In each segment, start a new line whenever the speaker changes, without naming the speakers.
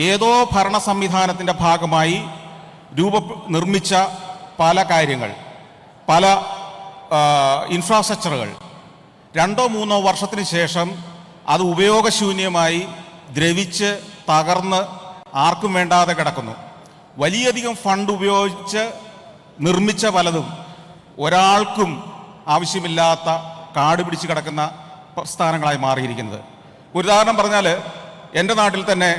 ഏതോ ഭരണ സംവിധാനത്തിൻ്റെ ഭാഗമായി നിർമ്മിച്ച പല കാര്യങ്ങൾ, പല ഇൻഫ്രാസ്ട്രക്ചറുകൾ 2-3 വർഷത്തിന് ശേഷം അത് ഉപയോഗശൂന്യമായി ദ്രവിച്ച് തകർന്ന് ആർക്കും വേണ്ടാതെ കിടക്കുന്നു. വലിയധികം ഫണ്ട് ഉപയോഗിച്ച് നിർമ്മിച്ച പലതും ഒരാൾക്കും ആവശ്യമില്ലാത്ത കാട് പിടിച്ച് കിടക്കുന്ന പ്രസ്ഥാനങ്ങളായി മാറിയിരിക്കുന്നത്. ഉദാഹരണം പറഞ്ഞാൽ, എൻ്റെ നാട്ടിൽ തന്നെ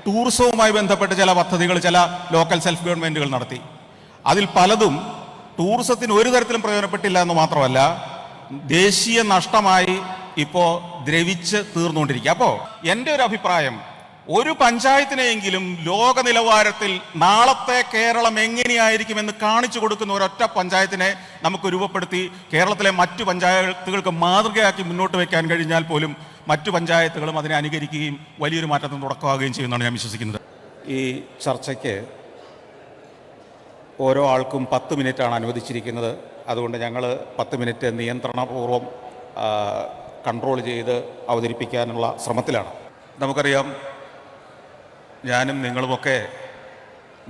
ടൂറിസവുമായി ബന്ധപ്പെട്ട് ചില പദ്ധതികൾ ചില ലോക്കൽ സെൽഫ് ഗവൺമെൻറ്റുകൾ നടത്തി. അതിൽ പലതും ടൂറിസത്തിന് ഒരു തരത്തിലും പ്രയോജനപ്പെട്ടില്ല എന്ന് മാത്രമല്ല, ദേശീയ നഷ്ടമായി ഇപ്പോൾ ദ്രവിച്ച് തീർന്നുകൊണ്ടിരിക്കുക. അപ്പോൾ എൻ്റെ ഒരു അഭിപ്രായം, ഒരു പഞ്ചായത്തിനെയെങ്കിലും ലോക നിലവാരത്തിൽ നാളത്തെ കേരളം എങ്ങനെയായിരിക്കുമെന്ന് കാണിച്ചു കൊടുക്കുന്ന ഒരൊറ്റ പഞ്ചായത്തിനെ നമുക്ക് രൂപപ്പെടുത്തി കേരളത്തിലെ മറ്റു പഞ്ചായത്തുകൾക്ക് മാതൃകയാക്കി മുന്നോട്ട് വയ്ക്കാൻ കഴിഞ്ഞാൽ പോലും മറ്റു പഞ്ചായത്തുകളും അതിനെ അനുകരിക്കുകയും വലിയൊരു മാറ്റത്തിന് തുടക്കമാവുകയും ചെയ്യുമെന്നാണ് ഞാൻ വിശ്വസിക്കുന്നത്. ഈ ചർച്ചയ്ക്ക് ഓരോ ആൾക്കും 10 മിനിറ്റാണ് അനുവദിച്ചിരിക്കുന്നത്. അതുകൊണ്ട് ഞങ്ങൾ 10 മിനിറ്റ് നിയന്ത്രണപൂർവ്വം കൺട്രോൾ ചെയ്ത് അവതരിപ്പിക്കാനുള്ള ശ്രമത്തിലാണ്. നമുക്കറിയാം, ഞാനും നിങ്ങളുമൊക്കെ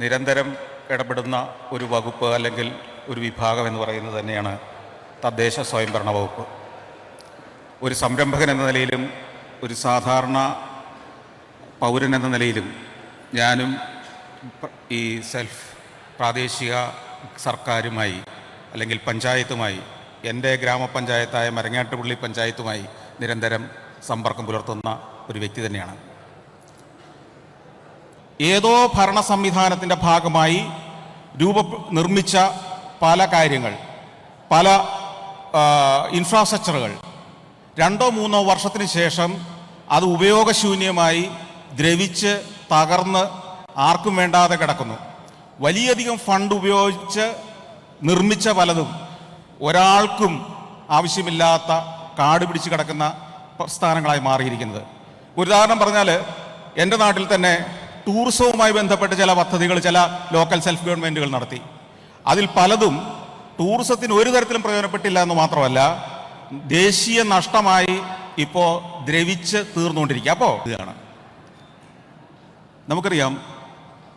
നിരന്തരം ഇടപെടുന്ന ഒരു വകുപ്പ് അല്ലെങ്കിൽ ഒരു വിഭാഗം എന്ന് പറയുന്നത് തന്നെയാണ് തദ്ദേശ സ്വയംഭരണ വകുപ്പ്. ഒരു സംരംഭകൻ എന്ന നിലയിലും ഒരു സാധാരണ പൗരൻ എന്ന നിലയിലും ഞാനും ഈ പ്രാദേശിക സർക്കാരുമായി അല്ലെങ്കിൽ പഞ്ചായത്തുമായി, എൻ്റെ ഗ്രാമപഞ്ചായത്തായ മരങ്ങാട്ടുപള്ളി പഞ്ചായത്തുമായി നിരന്തരം സമ്പർക്കം പുലർത്തുന്ന ഒരു വ്യക്തി തന്നെയാണ്. ഏതോ ഭരണ സംവിധാനത്തിൻ്റെ ഭാഗമായി നിർമ്മിച്ച പല കാര്യങ്ങൾ, പല ഇൻഫ്രാസ്ട്രക്ചറുകൾ 2-3 വർഷത്തിന് ശേഷം അത് ഉപയോഗശൂന്യമായി ദ്രവിച്ച് തകർന്ന് ആർക്കും വേണ്ടാതെ കിടക്കുന്നു. വലിയധികം ഫണ്ട് ഉപയോഗിച്ച് നിർമ്മിച്ച പലതും ഒരാൾക്കും ആവശ്യമില്ലാത്ത കാട് പിടിച്ച് കിടക്കുന്ന പ്രസ്ഥാനങ്ങളായി മാറിയിരിക്കുന്നത്. ഉദാഹരണം പറഞ്ഞാൽ, എൻ്റെ നാട്ടിൽ തന്നെ ടൂറിസവുമായി ബന്ധപ്പെട്ട് ചില പദ്ധതികൾ ചില ലോക്കൽ സെൽഫ് ഗവൺമെൻറ്റുകൾ നടത്തി. അതിൽ പലതും ടൂറിസത്തിന് ഒരു തരത്തിലും പ്രയോജനപ്പെട്ടില്ല എന്ന് മാത്രമല്ല, ദേശീയ നഷ്ടമായി ഇപ്പോൾ ദ്രവിച്ച് തീർന്നുകൊണ്ടിരിക്കുക. അപ്പോൾ ഇതാണ് നമുക്കറിയാം,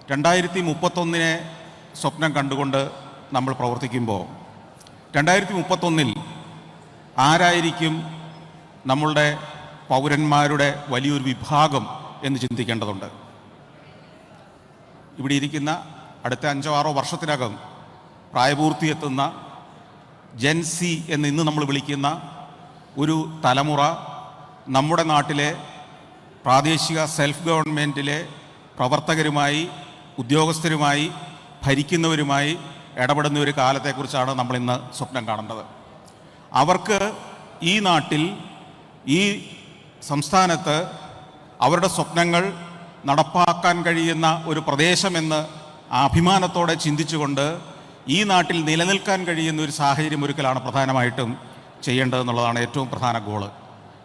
2031 സ്വപ്നം കണ്ടുകൊണ്ട് നമ്മൾ പ്രവർത്തിക്കുമ്പോൾ 2031 ആരായിരിക്കും നമ്മളുടെ പൗരന്മാരുടെ വലിയൊരു വിഭാഗം എന്ന് ചിന്തിക്കേണ്ടതുണ്ട്. ഇവിടെ ഇരിക്കുന്ന അടുത്ത 5-6 വർഷത്തിനകം പ്രായപൂർത്തിയെത്തുന്ന ജെൻസി എന്ന് ഇന്ന് നമ്മൾ വിളിക്കുന്ന ഒരു തലമുറ നമ്മുടെ നാട്ടിലെ പ്രാദേശിക സെൽഫ് ഗവൺമെൻറ്റിലെ പ്രവർത്തകരുമായി, ഉദ്യോഗസ്ഥരുമായി, ഭരിക്കുന്നവരുമായി ഇടപെടുന്ന ഒരു കാലത്തെക്കുറിച്ചാണ് നമ്മളിന്ന് സ്വപ്നം കാണേണ്ടത്. അവർക്ക് ഈ നാട്ടിൽ, ഈ സംസ്ഥാനത്ത് അവരുടെ സ്വപ്നങ്ങൾ നടപ്പാക്കാൻ കഴിയുന്ന ഒരു പ്രദേശമെന്ന് അഭിമാനത്തോടെ ചിന്തിച്ചുകൊണ്ട് ഈ നാട്ടിൽ നിലനിൽക്കാൻ കഴിയുന്ന ഒരു സാഹചര്യം ഒരുക്കലാണ് പ്രധാനമായിട്ടും ചെയ്യേണ്ടതെന്നുള്ളതാണ് ഏറ്റവും പ്രധാന ഗോള്.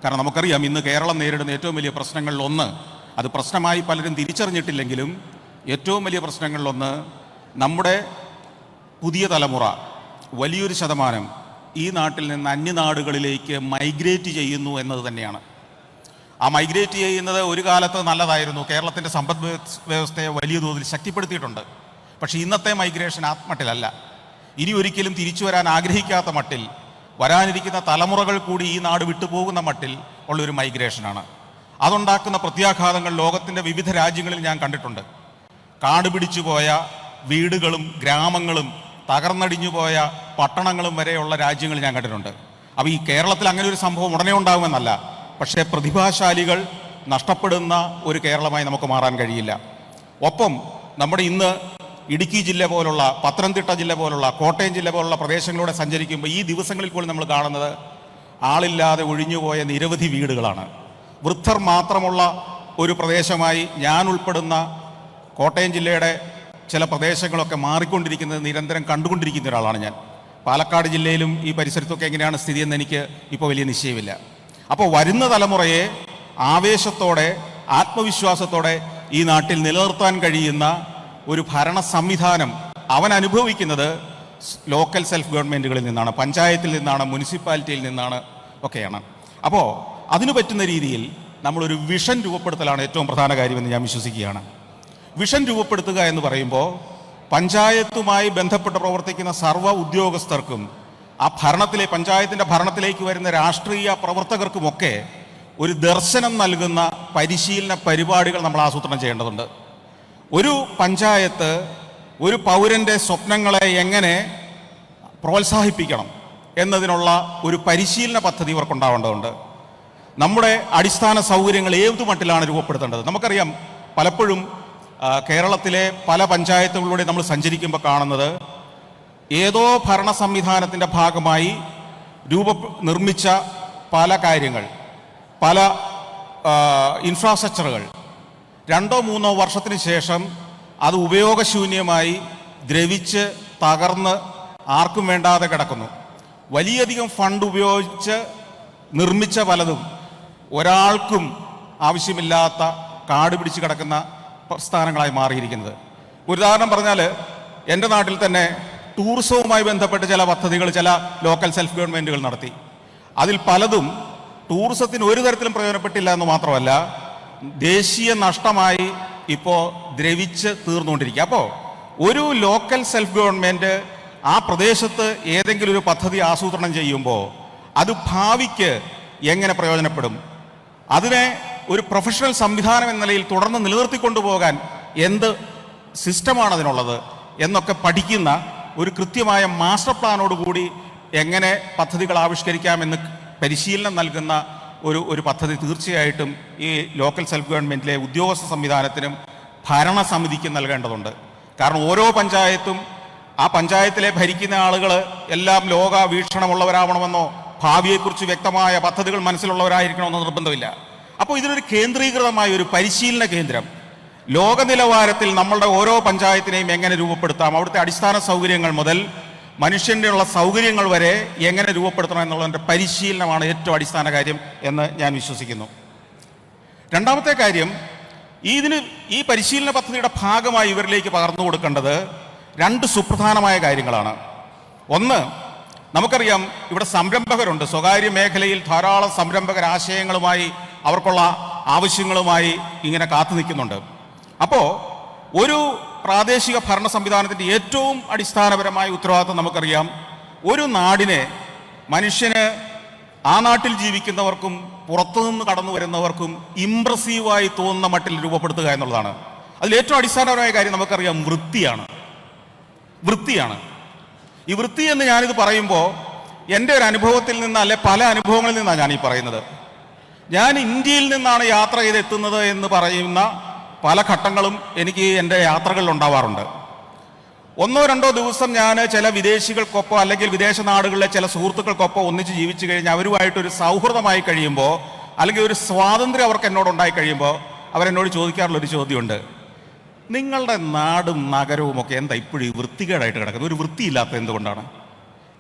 കാരണം നമുക്കറിയാം, ഇന്ന് കേരളം നേരിടുന്ന ഏറ്റവും വലിയ പ്രശ്നങ്ങളിലൊന്ന്, അത് പ്രശ്നമായി പലരും തിരിച്ചറിഞ്ഞിട്ടില്ലെങ്കിലും ഏറ്റവും വലിയ പ്രശ്നങ്ങളിലൊന്ന്, നമ്മുടെ പുതിയ തലമുറ വലിയൊരു ശതമാനം ഈ നാട്ടിൽ നിന്ന് അന്യനാടുകളിലേക്ക് മൈഗ്രേറ്റ് ചെയ്യുന്നു എന്നത് തന്നെയാണ്. ആ മൈഗ്രേറ്റ് ചെയ്യുന്നത് ഒരു കാലത്ത് നല്ലതായിരുന്നു, കേരളത്തിൻ്റെ സമ്പദ് വ്യവസ്ഥയെ വലിയ തോതിൽ ശക്തിപ്പെടുത്തിയിട്ടുണ്ട്. പക്ഷേ ഇന്നത്തെ മൈഗ്രേഷൻ ആ മട്ടിലല്ല. ഇനി ഒരിക്കലും തിരിച്ചു വരാൻ ആഗ്രഹിക്കാത്ത മട്ടിൽ, വരാനിരിക്കുന്ന തലമുറകൾ കൂടി ഈ നാട് വിട്ടുപോകുന്ന മട്ടിൽ ഉള്ളൊരു മൈഗ്രേഷനാണ്. അതുണ്ടാക്കുന്ന പ്രത്യാഘാതങ്ങൾ ലോകത്തിൻ്റെ വിവിധ രാജ്യങ്ങളിൽ ഞാൻ കണ്ടിട്ടുണ്ട്. കാട് പിടിച്ചു പോയ വീടുകളും ഗ്രാമങ്ങളും തകർന്നടിഞ്ഞു പോയ പട്ടണങ്ങളും വരെയുള്ള രാജ്യങ്ങൾ ഞാൻ കണ്ടിട്ടുണ്ട്. അപ്പോൾ ഈ കേരളത്തിൽ അങ്ങനെ ഒരു സംഭവം ഉടനെ ഉണ്ടാകുമെന്നല്ല, പക്ഷേ പ്രതിഭാശാലികൾ നഷ്ടപ്പെടുന്ന ഒരു കേരളമായി നമുക്ക് മാറാൻ കഴിയില്ല. ഒപ്പം നമ്മുടെ ഇന്ന് ഇടുക്കി ജില്ല പോലുള്ള, പത്തനംതിട്ട ജില്ല പോലുള്ള, കോട്ടയം ജില്ല പോലുള്ള പ്രദേശങ്ങളിലൂടെ സഞ്ചരിക്കുമ്പോൾ ഈ ദിവസങ്ങളിൽ പോലും നമ്മൾ കാണുന്നത് ആളില്ലാതെ ഒഴിഞ്ഞുപോയ നിരവധി വീടുകളാണ്. വൃദ്ധർ മാത്രമുള്ള ഒരു പ്രദേശമായി ഞാൻ ഉൾപ്പെടുന്ന കോട്ടയം ജില്ലയുടെ ചില പ്രദേശങ്ങളൊക്കെ മാറിക്കൊണ്ടിരിക്കുന്നത് നിരന്തരം കണ്ടുകൊണ്ടിരിക്കുന്ന ഒരാളാണ് ഞാൻ. പാലക്കാട് ജില്ലയിലും ഈ പരിസരത്തൊക്കെ എങ്ങനെയാണ് സ്ഥിതിയെന്ന് എനിക്ക് ഇപ്പോൾ വലിയ നിശ്ചയമില്ല. അപ്പോൾ വരുന്ന തലമുറയെ ആവേശത്തോടെ, ആത്മവിശ്വാസത്തോടെ ഈ നാട്ടിൽ നിലനിർത്താൻ കഴിയുന്ന ഒരു ഭരണ സംവിധാനം അവൻ അനുഭവിക്കുന്നത് ലോക്കൽ സെൽഫ് ഗവൺമെൻറ്റുകളിൽ നിന്നാണ്, പഞ്ചായത്തിൽ നിന്നാണ്, മുനിസിപ്പാലിറ്റിയിൽ നിന്നാണ് ഒക്കെയാണ്. അപ്പോൾ അതിനു പറ്റുന്ന രീതിയിൽ നമ്മളൊരു വിഷൻ രൂപപ്പെടുത്തലാണ് ഏറ്റവും പ്രധാന കാര്യമെന്ന് ഞാൻ വിശ്വസിക്കുകയാണ്. വിഷൻ രൂപപ്പെടുത്തുക എന്ന് പറയുമ്പോൾ പഞ്ചായത്തുമായി ബന്ധപ്പെട്ട് പ്രവർത്തിക്കുന്ന സർവ്വ ഉദ്യോഗസ്ഥർക്കും ആ പഞ്ചായത്തിൻ്റെ ഭരണത്തിലേക്ക് വരുന്ന രാഷ്ട്രീയ പ്രവർത്തകർക്കുമൊക്കെ ഒരു ദർശനം നൽകുന്ന പരിശീലന പരിപാടികൾ നമ്മൾ ആസൂത്രണം ചെയ്യേണ്ടതുണ്ട്. ഒരു പഞ്ചായത്ത് ഒരു പൗരൻ്റെ സ്വപ്നങ്ങളെ എങ്ങനെ പ്രോത്സാഹിപ്പിക്കണം എന്നതിനുള്ള ഒരു പരിശീലന പദ്ധതി ഇവർക്കുണ്ടാവേണ്ടതുണ്ട്. നമ്മുടെ അടിസ്ഥാന സൗകര്യങ്ങൾ ഏതു മട്ടിലാണ് രൂപപ്പെടുത്തേണ്ടത്? നമുക്കറിയാം, പലപ്പോഴും കേരളത്തിലെ പല പഞ്ചായത്തുകളിലൂടെ നമ്മൾ സഞ്ചരിക്കുമ്പോൾ കാണുന്നത് ഏതോ ഭരണ സംവിധാനത്തിൻ്റെ ഭാഗമായി നിർമ്മിച്ച പല കാര്യങ്ങൾ, പല ഇൻഫ്രാസ്ട്രക്ചറുകൾ 2-3 വർഷത്തിന് ശേഷം അത് ഉപയോഗശൂന്യമായി ദ്രവിച്ച് തകർന്ന് ആർക്കും വേണ്ടാതെ കിടക്കുന്നു. വലിയധികം ഫണ്ട് ഉപയോഗിച്ച് നിർമ്മിച്ച പലതും ഒരാൾക്കും ആവശ്യമില്ലാത്ത കാട് പിടിച്ച് കിടക്കുന്ന പ്രസ്ഥാനങ്ങളായി മാറിയിരിക്കുന്നത്. ഉദാഹരണം പറഞ്ഞാൽ, എൻ്റെ നാട്ടിൽ തന്നെ ടൂറിസവുമായി ബന്ധപ്പെട്ട് ചില പദ്ധതികൾ ചില ലോക്കൽ സെൽഫ് ഗവൺമെൻറ്റുകൾ നടത്തി. അതിൽ പലതും ടൂറിസത്തിന് ഒരു തരത്തിലും പ്രയോജനപ്പെട്ടില്ല എന്ന് മാത്രമല്ല, ദേശീയ നഷ്ടമായി ഇപ്പോൾ ദ്രവിച്ച് തീർന്നുകൊണ്ടിരിക്കുക. അപ്പോൾ ഒരു ലോക്കൽ സെൽഫ് ഗവൺമെൻറ് ആ പ്രദേശത്ത് ഏതെങ്കിലും ഒരു പദ്ധതി ആസൂത്രണം ചെയ്യുമ്പോൾ അത് ഭാവിക്ക് എങ്ങനെ പ്രയോജനപ്പെടും, അതിനെ ഒരു പ്രൊഫഷണൽ സംവിധാനം എന്ന നിലയിൽ തുടർന്ന് നിലനിർത്തിക്കൊണ്ടുപോകാൻ എന്ത് സിസ്റ്റമാണ് അതിനുള്ളത് എന്നൊക്കെ പഠിക്കുന്ന ഒരു കൃത്യമായ മാസ്റ്റർ പ്ലാനോടുകൂടി എങ്ങനെ പദ്ധതികൾ ആവിഷ്കരിക്കാമെന്ന് പരിശീലനം നൽകുന്ന ഒരു പദ്ധതി തീർച്ചയായിട്ടും ഈ ലോക്കൽ സെൽഫ് ഗവൺമെൻറ്റിലെ ഉദ്യോഗസ്ഥ സംവിധാനത്തിനും ഭരണസമിതിക്കും നൽകേണ്ടതുണ്ട്. കാരണം ഓരോ പഞ്ചായത്തും ആ പഞ്ചായത്തിലെ ഭരിക്കുന്ന ആളുകൾ എല്ലാം ലോക വീക്ഷണമുള്ളവരാവണമെന്നോ ഭാവിയെക്കുറിച്ച് വ്യക്തമായ പദ്ധതികൾ മനസ്സിലുള്ളവരായിരിക്കണമെന്നോ നിർബന്ധമില്ല. അപ്പോൾ ഇതിനൊരു കേന്ദ്രീകൃതമായ ഒരു പരിശീലന കേന്ദ്രം ലോക നിലവാരത്തിൽ നമ്മളുടെ ഓരോ പഞ്ചായത്തിനെയും എങ്ങനെ രൂപപ്പെടുത്താം, അവിടുത്തെ അടിസ്ഥാന സൗകര്യങ്ങൾ മുതൽ മനുഷ്യൻ്റെ ഉള്ള സൗകര്യങ്ങൾ വരെ എങ്ങനെ രൂപപ്പെടുത്തണം എന്നുള്ളതിൻ്റെ പരിശീലനമാണ് ഏറ്റവും അടിസ്ഥാന കാര്യം എന്ന് ഞാൻ വിശ്വസിക്കുന്നു. രണ്ടാമത്തെ കാര്യം, ഈ പരിശീലന പദ്ധതിയുടെ ഭാഗമായി ഇവരിലേക്ക് പകർന്നു കൊടുക്കേണ്ടത് 2 സുപ്രധാനമായ കാര്യങ്ങളാണ്. ഒന്ന്, നമുക്കറിയാം, ഇവിടെ സംരംഭകരുണ്ട്. സ്വകാര്യ മേഖലയിൽ ധാരാളം സംരംഭകർ ആശയങ്ങളുമായി അവർക്കുള്ള ആവശ്യങ്ങളുമായി ഇങ്ങനെ കാത്തു നിൽക്കുന്നുണ്ട്. അപ്പോൾ ഒരു പ്രാദേശിക ഭരണ സംവിധാനത്തിൻ്റെ ഏറ്റവും അടിസ്ഥാനപരമായ ഉത്തരവാദിത്വം നമുക്കറിയാം, ഒരു നാടിനെ മനുഷ്യന് ആ നാട്ടിൽ ജീവിക്കുന്നവർക്കും പുറത്തുനിന്ന് കടന്നു വരുന്നവർക്കും ഇംപ്രസീവായി തോന്നുന്ന മട്ടിൽ രൂപപ്പെടുത്തുക എന്നുള്ളതാണ്. അതിൽ ഏറ്റവും അടിസ്ഥാനപരമായ കാര്യം നമുക്കറിയാം, വൃത്തിയാണ്. ഈ വൃത്തി എന്ന് ഞാനിത് പറയുമ്പോൾ എൻ്റെ ഒരു അനുഭവത്തിൽ നിന്ന്, അല്ലെ പല അനുഭവങ്ങളിൽ നിന്നാണ് ഞാനീ പറയുന്നത്. ഞാൻ ഇന്ത്യയിൽ നിന്നാണ് യാത്ര ചെയ്തെത്തുന്നത് എന്ന് പറയുന്ന പല ഘട്ടങ്ങളും എനിക്ക് എൻ്റെ യാത്രകളിൽ ഉണ്ടാവാറുണ്ട്. 1-2 ദിവസം ഞാൻ ചില വിദേശികൾക്കൊപ്പം അല്ലെങ്കിൽ വിദേശ നാടുകളിലെ ചില സുഹൃത്തുക്കൾക്കൊപ്പം ഒന്നിച്ച് ജീവിച്ചു കഴിഞ്ഞാൽ അവരുമായിട്ടൊരു സൗഹൃദമായി കഴിയുമ്പോൾ, അല്ലെങ്കിൽ ഒരു സ്വാതന്ത്ര്യം അവർക്ക് എന്നോട് ഉണ്ടായി കഴിയുമ്പോൾ അവരെന്നോട് ചോദിക്കാറുള്ളൊരു ചോദ്യമുണ്ട്: നിങ്ങളുടെ നാടും നഗരവും ഒക്കെ എന്താ ഇപ്പോഴും വൃത്തികേടായിട്ട് കിടക്കുന്നത്? ഒരു വൃത്തിയില്ലാത്ത എന്തുകൊണ്ടാണ്?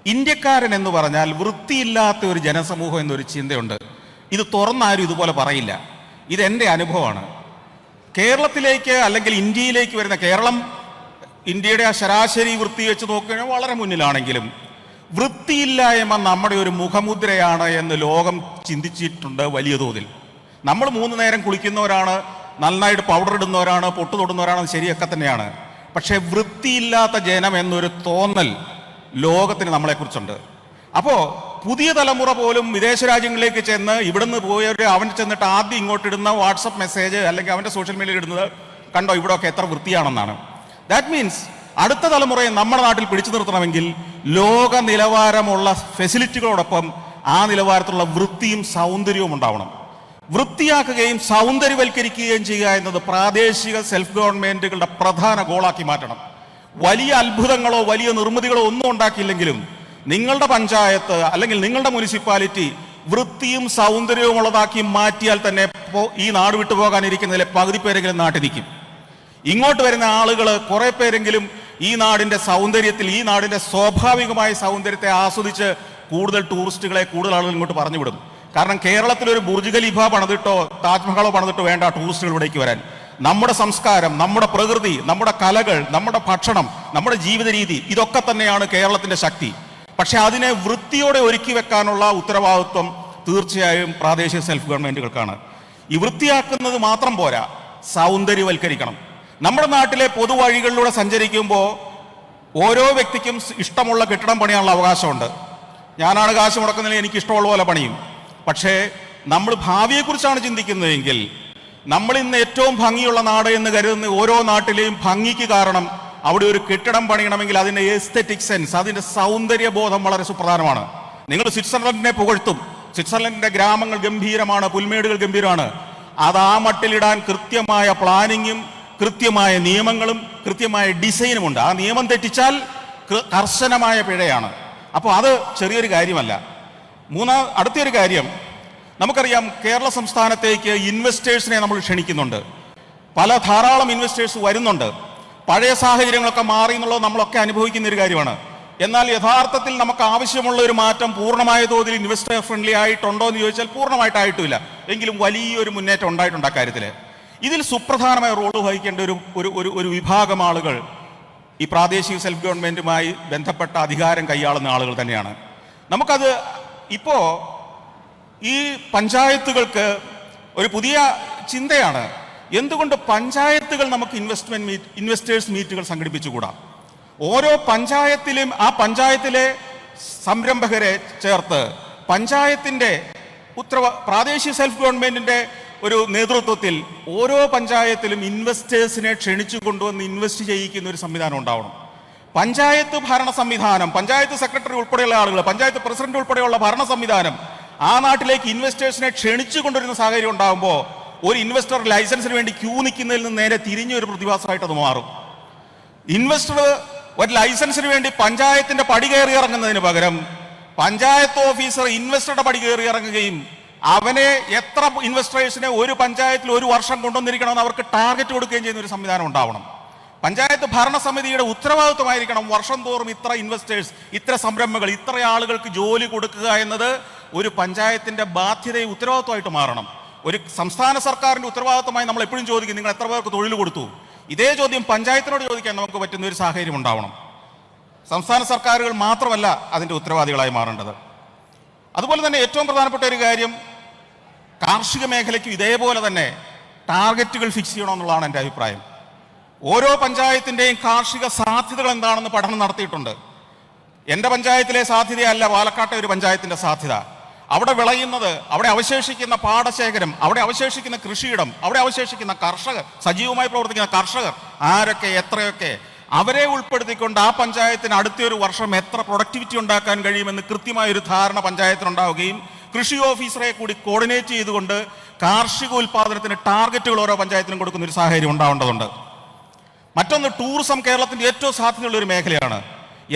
ഇന്ത്യക്കാരൻ എന്ന് പറഞ്ഞാൽ വൃത്തിയില്ലാത്ത ഒരു ജനസമൂഹം എന്നൊരു ചിന്തയുണ്ട്. ഇത് തുറന്നാരും ഇതുപോലെ പറയില്ല. ഇതെൻ്റെ അനുഭവമാണ്. കേരളത്തിലേക്ക് അല്ലെങ്കിൽ ഇന്ത്യയിലേക്ക് വരുന്ന, കേരളം ഇന്ത്യയുടെ ആ ശരാശരി വൃത്തി വെച്ച് നോക്കുകയാണെങ്കിൽ വളരെ മുന്നിലാണെങ്കിലും വൃത്തിയില്ലായ്മ നമ്മുടെ ഒരു മുഖമുദ്രയാണ് എന്ന് ലോകം ചിന്തിച്ചിട്ടുണ്ട് വലിയ തോതിൽ. നമ്മൾ 3 നേരം കുളിക്കുന്നവരാണ്, നന്നായിട്ട് പൗഡർ ഇടുന്നവരാണ്, പൊട്ട് തൊടുന്നവരാണ്, ശരിയൊക്കെ തന്നെയാണ്. പക്ഷേ വൃത്തിയില്ലാത്ത ജനം എന്നൊരു തോന്നൽ ലോകത്തിന് നമ്മളെക്കുറിച്ചുണ്ട്. അപ്പോൾ പുതിയ തലമുറ പോലും വിദേശ രാജ്യങ്ങളിലേക്ക് ചെന്ന് ഇവിടുന്ന് പോയവർ അവൻ ചെന്നിട്ട് ആദ്യം ഇങ്ങോട്ടിടുന്ന വാട്സപ്പ് മെസ്സേജ് അല്ലെങ്കിൽ അവൻ്റെ സോഷ്യൽ മീഡിയയിൽ ഇടുന്നത് കണ്ടോ ഇവിടെയൊക്കെ എത്ര വൃത്തിയാണെന്നാണ്. ദാറ്റ് മീൻസ് അടുത്ത തലമുറയെ നമ്മുടെ നാട്ടിൽ പിടിച്ചു നിർത്തണമെങ്കിൽ ലോക നിലവാരമുള്ള ഫെസിലിറ്റികളോടൊപ്പം ആ നിലവാരത്തിലുള്ള വൃത്തിയും സൗന്ദര്യവും ഉണ്ടാവണം. വൃത്തിയാക്കുകയും സൗന്ദര്യവൽക്കരിക്കുകയും ചെയ്യുക എന്നത് പ്രാദേശിക സെൽഫ് ഗവൺമെൻറ്റുകളുടെ പ്രധാന ഗോളാക്കി മാറ്റണം. വലിയ അത്ഭുതങ്ങളോ വലിയ നിർമ്മിതികളോ ഒന്നും ഉണ്ടാക്കിയില്ലെങ്കിലും നിങ്ങളുടെ പഞ്ചായത്ത് അല്ലെങ്കിൽ നിങ്ങളുടെ മുനിസിപ്പാലിറ്റി വൃത്തിയും സൗന്ദര്യവും ഉള്ളതാക്കി മാറ്റിയാൽ തന്നെ ഈ നാട് വിട്ടു പോകാനിരിക്കുന്നതിലെ പകുതി പേരെങ്കിലും നാട്ടിലിരിക്കും. ഇങ്ങോട്ട് വരുന്ന ആളുകൾ കുറെ പേരെങ്കിലും ഈ നാടിൻ്റെ സൗന്ദര്യത്തിൽ, ഈ നാടിൻ്റെ സ്വാഭാവികമായ സൗന്ദര്യത്തെ ആസ്വദിച്ച് കൂടുതൽ ടൂറിസ്റ്റുകളെ, കൂടുതൽ ആളുകൾ ഇങ്ങോട്ട് പറഞ്ഞു വിടും. കാരണം കേരളത്തിലൊരു ബുർജ് ഖലീഫ പണിതിട്ടോ താജ്മഹലോ പണിതിട്ടോ വേണ്ട ടൂറിസ്റ്റുകൾ ഇവിടേക്ക് വരാൻ. നമ്മുടെ സംസ്കാരം, നമ്മുടെ പ്രകൃതി, നമ്മുടെ കലകൾ, നമ്മുടെ ഭക്ഷണം, നമ്മുടെ ജീവിത രീതി, ഇതൊക്കെ തന്നെയാണ് കേരളത്തിൻ്റെ ശക്തി. പക്ഷെ അതിനെ വൃത്തിയോടെ ഒരുക്കി വെക്കാനുള്ള ഉത്തരവാദിത്വം തീർച്ചയായും പ്രാദേശിക സെൽഫ് ഗവൺമെൻറ്റുകൾക്കാണ്. ഈ വൃത്തിയാക്കുന്നത് മാത്രം പോരാ, സൗന്ദര്യവൽക്കരിക്കണം. നമ്മുടെ നാട്ടിലെ പൊതുവഴികളിലൂടെ സഞ്ചരിക്കുമ്പോൾ ഓരോ വ്യക്തിക്കും ഇഷ്ടമുള്ള കെട്ടിടം പണിയാനുള്ള അവകാശമുണ്ട്. ഞാനാണ് കാശ് മുടക്കുന്നതിൽ എനിക്ക് ഇഷ്ടമുള്ള പോലെ പണിയും. പക്ഷേ നമ്മൾ ഭാവിയെക്കുറിച്ചാണ് ചിന്തിക്കുന്നതെങ്കിൽ നമ്മൾ ഇന്ന് ഏറ്റവും ഭംഗിയുള്ള നാട് എന്ന് കരുതുന്ന ഓരോ നാട്ടിലെയും ഭംഗിക്ക് കാരണം അവിടെ ഒരു കെട്ടിടം പണിയണമെങ്കിൽ അതിൻ്റെ എസ്തെറ്റിക് സെൻസ്, അതിൻ്റെ സൗന്ദര്യബോധം വളരെ സുപ്രധാനമാണ്. നിങ്ങൾ സ്വിറ്റ്സർലൻഡിനെ പുകഴ്ത്തും. സ്വിറ്റ്സർലൻഡിന്റെ ഗ്രാമങ്ങൾ ഗംഭീരമാണ്, പുൽമേടുകൾ ഗംഭീരമാണ്. അത് ആ മട്ടിലിടാൻ കൃത്യമായ പ്ലാനിങ്ങും കൃത്യമായ നിയമങ്ങളും കൃത്യമായ ഡിസൈനും ഉണ്ട്. ആ നിയമം തെറ്റിച്ചാൽ കർശനമായ പിഴയാണ്. അപ്പോൾ അത് ചെറിയൊരു കാര്യമല്ല. അടുത്തൊരു കാര്യം, നമുക്കറിയാം കേരള സംസ്ഥാനത്തേക്ക് ഇൻവെസ്റ്റേഴ്സിനെ നമ്മൾ ക്ഷണിക്കുന്നുണ്ട്. ധാരാളം ഇൻവെസ്റ്റേഴ്സ് വരുന്നുണ്ട്. പഴയ സാഹചര്യങ്ങളൊക്കെ മാറി എന്നുള്ളത് നമ്മളൊക്കെ അനുഭവിക്കുന്ന ഒരു കാര്യമാണ്. എന്നാൽ യഥാർത്ഥത്തിൽ നമുക്ക് ആവശ്യമുള്ള ഒരു മാറ്റം പൂർണ്ണമായ തോതിൽ ഇൻവെസ്റ്റർ ഫ്രണ്ട്ലി ആയിട്ടുണ്ടോ എന്ന് ചോദിച്ചാൽ പൂർണ്ണമായിട്ടായിട്ടില്ല. എങ്കിലും വലിയൊരു മുന്നേറ്റം ഉണ്ടായിട്ടുണ്ട് അക്കാര്യത്തിൽ. ഇതിൽ സുപ്രധാനമായ റോൾ വഹിക്കേണ്ട ഒരു വിഭാഗം ആളുകൾ ഈ പ്രാദേശിക സെൽഫ് ഗവൺമെന്റുമായി ബന്ധപ്പെട്ട അധികാരം കൈയാളുന്ന ആളുകൾ തന്നെയാണ്. നമുക്കത് ഇപ്പോൾ ഈ പഞ്ചായത്തുകൾക്ക് ഒരു പുതിയ ചിന്തയാണ്. എന്തുകൊണ്ട് പഞ്ചായത്തുകൾ നമുക്ക് ഇൻവെസ്റ്റേഴ്സ് മീറ്റുകൾ സംഘടിപ്പിച്ചുകൂടാ? ഓരോ പഞ്ചായത്തിലും ആ പഞ്ചായത്തിലെ സംരംഭകരെ ചേർത്ത് പഞ്ചായത്തിന്റെ പ്രാദേശിക സെൽഫ് ഗവൺമെന്റിന്റെ ഒരു നേതൃത്വത്തിൽ ഓരോ പഞ്ചായത്തിലും ഇൻവെസ്റ്റേഴ്സിനെ ക്ഷണിച്ചു കൊണ്ടുവന്ന് ഇൻവെസ്റ്റ് ചെയ്യിക്കുന്ന ഒരു സംവിധാനം ഉണ്ടാവണം. പഞ്ചായത്ത് ഭരണ സംവിധാനം, പഞ്ചായത്ത് സെക്രട്ടറി ഉൾപ്പെടെയുള്ള ആളുകൾ, പഞ്ചായത്ത് പ്രസിഡന്റ് ഉൾപ്പെടെയുള്ള ഭരണ സംവിധാനം ആ നാട്ടിലേക്ക് ഇൻവെസ്റ്റേഴ്സിനെ ക്ഷണിച്ചു കൊണ്ടുവരുന്ന സാഹചര്യം ഉണ്ടാകുമ്പോൾ ഒരു ഇൻവെസ്റ്റർ ലൈസൻസിന് വേണ്ടി ക്യൂ നിൽക്കുന്നതിൽ നിന്ന് നേരെ തിരിഞ്ഞൊരു പ്രതിഭാസമായിട്ട് അത് മാറും. ഇൻവെസ്റ്റർ ഒരു ലൈസൻസിന് വേണ്ടി പഞ്ചായത്തിന്റെ പടി കയറി ഇറങ്ങുന്നതിന് പകരം പഞ്ചായത്ത് ഓഫീസർ ഇൻവെസ്റ്ററുടെ പടി കയറി ഇറങ്ങുകയും അവനെ എത്ര ഇൻവെസ്റ്റേഴ്സിനെ ഒരു പഞ്ചായത്തിൽ ഒരു വർഷം കൊണ്ടുവന്നിരിക്കണമെന്ന് അവർക്ക് ടാർഗറ്റ് കൊടുക്കുകയും ചെയ്യുന്ന ഒരു സംവിധാനം ഉണ്ടാവണം. പഞ്ചായത്ത് ഭരണസമിതിയുടെ ഉത്തരവാദിത്വമായിരിക്കണം വർഷം തോറും ഇത്ര ഇൻവെസ്റ്റേഴ്സ്, ഇത്ര സംരംഭങ്ങൾ, ഇത്ര ആളുകൾക്ക് ജോലി കൊടുക്കുക എന്നത് ഒരു പഞ്ചായത്തിന്റെ ബാധ്യതയും ഉത്തരവാദിത്വമായിട്ട് മാറണം. ഒരു സംസ്ഥാന സർക്കാരിന്റെ ഉത്തരവാദിത്വമായി നമ്മൾ എപ്പോഴും ചോദിക്കും, നിങ്ങൾ എത്ര പേർക്ക് തൊഴിൽ കൊടുത്തു? ഇതേ ചോദ്യം പഞ്ചായത്തിനോട് ചോദിക്കാൻ നമുക്ക് പറ്റുന്ന ഒരു സാഹചര്യം ഉണ്ടാവണം. സംസ്ഥാന സർക്കാരുകൾ മാത്രമല്ല അതിന്റെ ഉത്തരവാദികളായി മാറേണ്ടത്. അതുപോലെ തന്നെ ഏറ്റവും പ്രധാനപ്പെട്ട ഒരു കാര്യം, കാർഷിക മേഖലയ്ക്ക് ഇതേപോലെ തന്നെ ടാർഗറ്റുകൾ ഫിക്സ് ചെയ്യണമെന്നുള്ളതാണ് എൻ്റെ അഭിപ്രായം. ഓരോ പഞ്ചായത്തിൻ്റെയും കാർഷിക സാധ്യതകൾ എന്താണെന്ന് പഠനം നടത്തിയിട്ടുണ്ട്. എൻ്റെ പഞ്ചായത്തിലെ സാധ്യതയല്ല പാലക്കാട്ടെ ഒരു പഞ്ചായത്തിൻ്റെ സാധ്യത. അവിടെ വിളയുന്നത്, അവിടെ അവശേഷിക്കുന്ന പാടശേഖരം, അവിടെ അവശേഷിക്കുന്ന കൃഷിയിടം, അവിടെ അവശേഷിക്കുന്ന കർഷകർ, സജീവമായി പ്രവർത്തിക്കുന്ന കർഷകർ ആരൊക്കെ, എത്രയൊക്കെ, അവരെ ഉൾപ്പെടുത്തിക്കൊണ്ട് ആ പഞ്ചായത്തിന് അടുത്തൊരു വർഷം എത്ര പ്രൊഡക്ടിവിറ്റി ഉണ്ടാക്കാൻ കഴിയുമെന്ന് കൃത്യമായൊരു ധാരണ പഞ്ചായത്തിനുണ്ടാവുകയും കൃഷി ഓഫീസറെ കൂടി കോർഡിനേറ്റ് ചെയ്തുകൊണ്ട് കാർഷിക ഉൽപ്പാദനത്തിന് ടാർഗറ്റുകൾ ഓരോ പഞ്ചായത്തിനും കൊടുക്കുന്ന ഒരു സാഹചര്യം ഉണ്ടാവേണ്ടതുണ്ട്. മറ്റൊന്ന്, ടൂറിസം കേരളത്തിന്റെ ഏറ്റവും സാധ്യതയുള്ള ഒരു മേഖലയാണ്.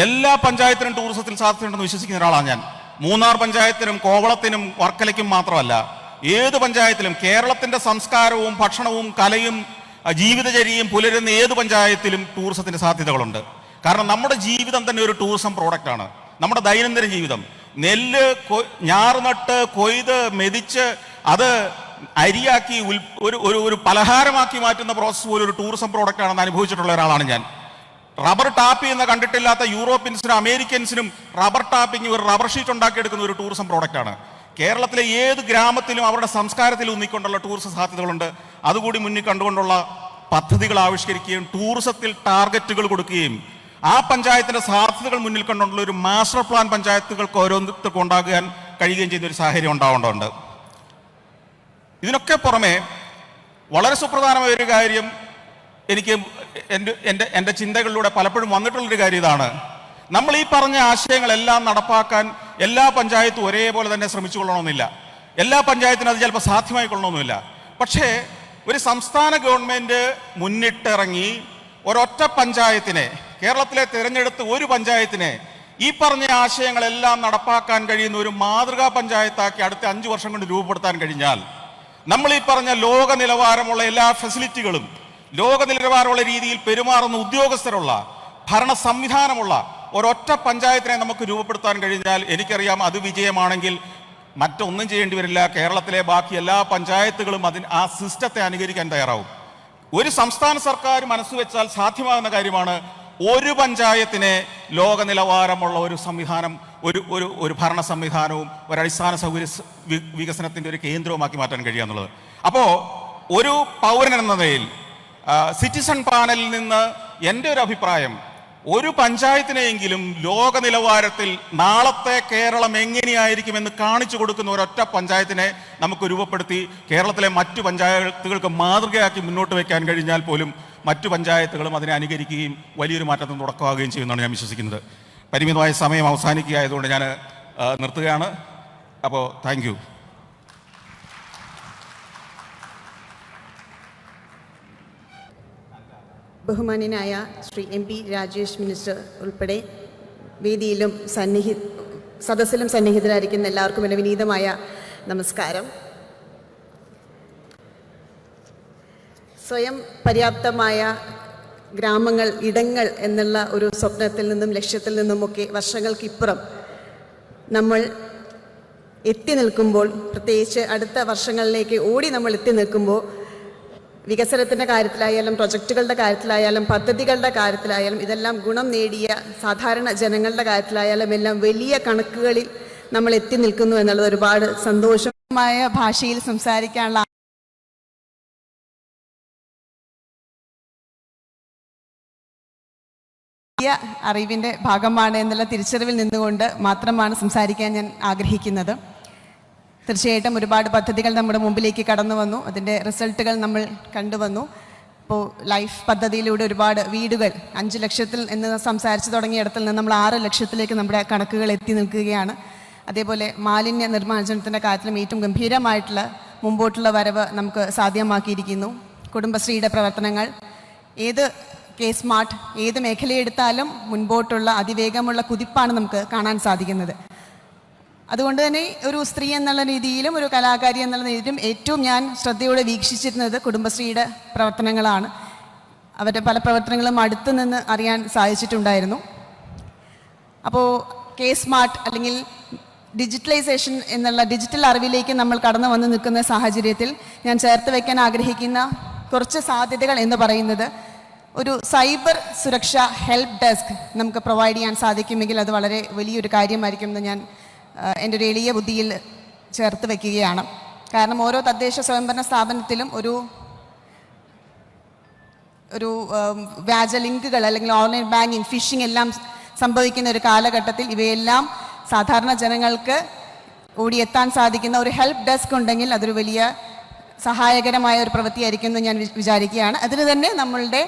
എല്ലാ പഞ്ചായത്തിനും ടൂറിസത്തിൽ സാധ്യതയുണ്ടെന്ന് വിശ്വസിക്കുന്ന ഒരാളാണ് ഞാൻ. മൂന്നാർ പഞ്ചായത്തിനും കോവളത്തിനും വർക്കലയ്ക്കും മാത്രമല്ല, ഏത് പഞ്ചായത്തിലും കേരളത്തിന്റെ സംസ്കാരവും ഭക്ഷണവും കലയും ജീവിതചര്യയും പുലരുന്ന ഏത് പഞ്ചായത്തിലും ടൂറിസത്തിന്റെ സാധ്യതകളുണ്ട്. കാരണം നമ്മുടെ ജീവിതം തന്നെ ഒരു ടൂറിസം പ്രോഡക്റ്റാണ്. നമ്മുടെ ദൈനംദിന ജീവിതം, നെല്ല് ഞാറുനട്ട് കൊയ്ത് മെതിച്ച് അത് അരിയാക്കി ഒരു പലഹാരമാക്കി മാറ്റുന്ന പ്രോസസ്സ് പോലും ഒരു ടൂറിസം പ്രോഡക്റ്റ് ആണെന്ന് അനുഭവിച്ചിട്ടുള്ള ഒരാളാണ് ഞാൻ. റബ്ബർ ടാപ്പ് ചെയ്യുന്ന കണ്ടിട്ടില്ലാത്ത യൂറോപ്യൻസിനും അമേരിക്കൻസിനും റബ്ബർ ടാപ്പിംഗ് ഒരു റബ്ബർ ഷീറ്റ് ഉണ്ടാക്കിയെടുക്കുന്ന ഒരു ടൂറിസം പ്രോഡക്റ്റാണ്. കേരളത്തിലെ ഏത് ഗ്രാമത്തിലും അവരുടെ സംസ്കാരത്തിൽ ഊന്നിക്കൊണ്ടുള്ള ടൂറിസം സാധ്യതകളുണ്ട്. അതുകൂടി മുന്നിൽ കണ്ടുകൊണ്ടുള്ള പദ്ധതികൾ ആവിഷ്കരിക്കുകയും ടൂറിസത്തിൽ ടാർഗറ്റുകൾ കൊടുക്കുകയും ആ പഞ്ചായത്തിന്റെ സാധ്യതകൾ മുന്നിൽ കണ്ടുകൊണ്ടുള്ള ഒരു മാസ്റ്റർ പ്ലാൻ പഞ്ചായത്തുകൾക്ക് ഓരോരുത്തർക്കും ഉണ്ടാകാൻ കഴിയുകയും ചെയ്യുന്ന ഒരു സാഹചര്യം ഉണ്ടാവേണ്ടതുണ്ട്. ഇതിനൊക്കെ പുറമെ വളരെ സുപ്രധാനമായ ഒരു കാര്യം എനിക്ക് എൻ്റെ ചിന്തകളിലൂടെ പലപ്പോഴും വന്നിട്ടുള്ളൊരു കാര്യം ഇതാണ്. നമ്മൾ ഈ പറഞ്ഞ ആശയങ്ങളെല്ലാം നടപ്പാക്കാൻ എല്ലാ പഞ്ചായത്തും ഒരേപോലെ തന്നെ ശ്രമിച്ചു കൊള്ളണമെന്നില്ല. എല്ലാ പഞ്ചായത്തിനും അത് ചിലപ്പോൾ സാധ്യമായി കൊള്ളണമെന്നില്ല. പക്ഷേ ഒരു സംസ്ഥാന ഗവൺമെൻറ് മുന്നിട്ടിറങ്ങി ഒരൊറ്റ പഞ്ചായത്തിനെ, കേരളത്തിലെ തിരഞ്ഞെടുത്ത് ഒരു പഞ്ചായത്തിനെ ഈ പറഞ്ഞ ആശയങ്ങളെല്ലാം നടപ്പാക്കാൻ കഴിയുന്ന ഒരു മാതൃകാ പഞ്ചായത്താക്കി അടുത്ത 5 വർഷം കൊണ്ട് രൂപപ്പെടുത്താൻ കഴിഞ്ഞാൽ നമ്മൾ ഈ പറഞ്ഞ ലോക നിലവാരമുള്ള എല്ലാ ഫെസിലിറ്റികളും, ലോക നിലവാരമുള്ള രീതിയിൽ പെരുമാറുന്ന ഉദ്യോഗസ്ഥരുള്ള ഭരണ സംവിധാനമുള്ള ഒരൊറ്റ പഞ്ചായത്തിനെ നമുക്ക് രൂപപ്പെടുത്താൻ കഴിഞ്ഞാൽ എനിക്കറിയാം അത് വിജയമാണെങ്കിൽ മറ്റൊന്നും ചെയ്യേണ്ടി വരില്ല. കേരളത്തിലെ ബാക്കി എല്ലാ പഞ്ചായത്തുകളും ആ സിസ്റ്റത്തെ അനുകരിക്കാൻ തയ്യാറാവും. ഒരു സംസ്ഥാന സർക്കാർ മനസ്സുവെച്ചാൽ സാധ്യമാകുന്ന കാര്യമാണ് ഒരു പഞ്ചായത്തിനെ ലോക നിലവാരമുള്ള ഒരു സംവിധാനം, ഒരു ഭരണ സംവിധാനവും ഒരു അടിസ്ഥാന സൗകര്യ വികസനത്തിന്റെ ഒരു കേന്ദ്രവുമാക്കി മാറ്റാൻ കഴിയുക എന്നുള്ളത്. അപ്പോൾ ഒരു പൗരൻ എന്ന നിലയിൽ സിറ്റിസൺ പാനലിൽ നിന്ന് എൻ്റെ ഒരു അഭിപ്രായം, ഒരു പഞ്ചായത്തിനെയെങ്കിലും ലോക നിലവാരത്തിൽ നാളത്തെ കേരളം എങ്ങനെയായിരിക്കുമെന്ന് കാണിച്ചു കൊടുക്കുന്ന ഒരൊറ്റ പഞ്ചായത്തിനെ നമുക്ക് രൂപപ്പെടുത്തി കേരളത്തിലെ മറ്റു പഞ്ചായത്തുകൾക്ക് മാതൃകയാക്കി മുന്നോട്ട് വയ്ക്കാൻ കഴിഞ്ഞാൽ പോലും മറ്റു പഞ്ചായത്തുകളും അതിനെ അനുകരിക്കുകയും വലിയൊരു മാറ്റത്തിന് തുടക്കമാവുകയും ചെയ്യുമെന്നാണ് ഞാൻ വിശ്വസിക്കുന്നത്. പരിമിതമായ സമയം അവസാനിക്കുകയായതുകൊണ്ട് ഞാൻ നിർത്തുകയാണ്. അപ്പോൾ താങ്ക് യു.
ബഹുമാന്യനായ ശ്രീ MP രാജേഷ് മിനിസ്റ്റർ ഉൾപ്പെടെ വേദിയിലും സദസ്സിലും സന്നിഹിതരായിരിക്കുന്ന എല്ലാവർക്കും എൻ്റെ വിനീതമായ നമസ്കാരം. സ്വയം പര്യാപ്തമായ ഗ്രാമങ്ങൾ, ഇടങ്ങൾ എന്നുള്ള ഒരു സ്വപ്നത്തിൽ നിന്നും ലക്ഷ്യത്തിൽ നിന്നുമൊക്കെ വർഷങ്ങൾക്കിപ്പുറം നമ്മൾ എത്തി നിൽക്കുമ്പോൾ, പ്രത്യേകിച്ച് അടുത്ത വർഷങ്ങളിലേക്ക് നമ്മൾ എത്തി നിൽക്കുമ്പോൾ, വികസനത്തിൻ്റെ കാര്യത്തിലായാലും പ്രൊജക്റ്റുകളുടെ കാര്യത്തിലായാലും പദ്ധതികളുടെ കാര്യത്തിലായാലും ഇതെല്ലാം ഗുണം നേടിയ സാധാരണ ജനങ്ങളുടെ കാര്യത്തിലായാലും എല്ലാം വലിയ കണക്കുകളിൽ നമ്മൾ എത്തി നിൽക്കുന്നു എന്നുള്ളത് ഒരുപാട് സന്തോഷമായ ഭാഷയിൽ സംസാരിക്കാനുള്ള അറിവിൻ്റെ ഭാഗമാണ് എന്നുള്ള തിരിച്ചറിവിൽ നിന്നുകൊണ്ട് മാത്രമാണ് സംസാരിക്കാൻ ഞാൻ ആഗ്രഹിക്കുന്നത്. തീർച്ചയായിട്ടും ഒരുപാട് പദ്ധതികൾ നമ്മുടെ മുമ്പിലേക്ക് കടന്നു വന്നു. അതിൻ്റെ റിസൾട്ടുകൾ നമ്മൾ കണ്ടുവന്നു. ഇപ്പോൾ ലൈഫ് പദ്ധതിയിലൂടെ ഒരുപാട് വീടുകൾ 5 ലക്ഷത്തിൽ എന്ന് സംസാരിച്ച് തുടങ്ങിയിടത്തിൽ നിന്ന് നമ്മൾ 6 ലക്ഷത്തിലേക്ക് നമ്മുടെ കണക്കുകൾ എത്തി നിൽക്കുകയാണ്. അതേപോലെ മാലിന്യ നിർമ്മാർജ്ജനത്തിൻ്റെ കാര്യത്തിലും ഏറ്റവും ഗംഭീരമായിട്ടുള്ള മുമ്പോട്ടുള്ള വരവ് നമുക്ക് സാധ്യമാക്കിയിരിക്കുന്നു. കുടുംബശ്രീയുടെ പ്രവർത്തനങ്ങൾ, ഏത് സ്മാർട്ട് ഏത് മേഖലയെടുത്താലും മുൻപോട്ടുള്ള അതിവേഗമുള്ള കുതിപ്പാണ് നമുക്ക് കാണാൻ സാധിക്കുന്നത്. അതുകൊണ്ട് തന്നെ ഒരു സ്ത്രീ എന്നുള്ള രീതിയിലും ഒരു കലാകാരി എന്നുള്ള രീതിയിലും ഏറ്റവും ഞാൻ ശ്രദ്ധയോടെ വീക്ഷിച്ചിരുന്നത് കുടുംബശ്രീയുടെ പ്രവർത്തനങ്ങളാണ്. അവരുടെ പല പ്രവർത്തനങ്ങളും അടുത്ത് നിന്ന് അറിയാൻ സാധിച്ചിട്ടുണ്ടായിരുന്നു. അപ്പോൾ സ്മാർട്ട് അല്ലെങ്കിൽ ഡിജിറ്റലൈസേഷൻ എന്നുള്ള ഡിജിറ്റൽ അറിവിലേക്ക് നമ്മൾ കടന്നു വന്ന് നിൽക്കുന്ന സാഹചര്യത്തിൽ ഞാൻ ചേർത്ത് വയ്ക്കാൻ ആഗ്രഹിക്കുന്ന കുറച്ച് സാധ്യതകൾ എന്ന് പറയുന്നത്, ഒരു സൈബർ സുരക്ഷ ഹെൽപ്പ് ഡെസ്ക് നമുക്ക് പ്രൊവൈഡ് ചെയ്യാൻ സാധിക്കുമെങ്കിൽ അത് വളരെ വലിയൊരു കാര്യമായിരിക്കുമെന്ന് ഞാൻ എൻ്റെ ഒരു എളിയ ബുദ്ധിയിൽ ചേർത്ത് വയ്ക്കുകയാണ്. കാരണം ഓരോ തദ്ദേശ സ്വയംഭരണ സ്ഥാപനത്തിലും ഒരു വ്യാജ ലിങ്കുകൾ അല്ലെങ്കിൽ ഓൺലൈൻ ബാങ്കിങ്, ഫിഷിംഗ് എല്ലാം സംഭവിക്കുന്ന ഒരു കാലഘട്ടത്തിൽ ഇവയെല്ലാം സാധാരണ ജനങ്ങൾക്ക് ഓടിയെത്താൻ സാധിക്കുന്ന ഒരു ഹെൽപ്പ് ഡെസ്ക് ഉണ്ടെങ്കിൽ അതൊരു വലിയ സഹായകരമായ ഒരു പ്രവൃത്തിയായിരിക്കും എന്ന് ഞാൻ വിചാരിക്കുകയാണ്. അതിന് തന്നെ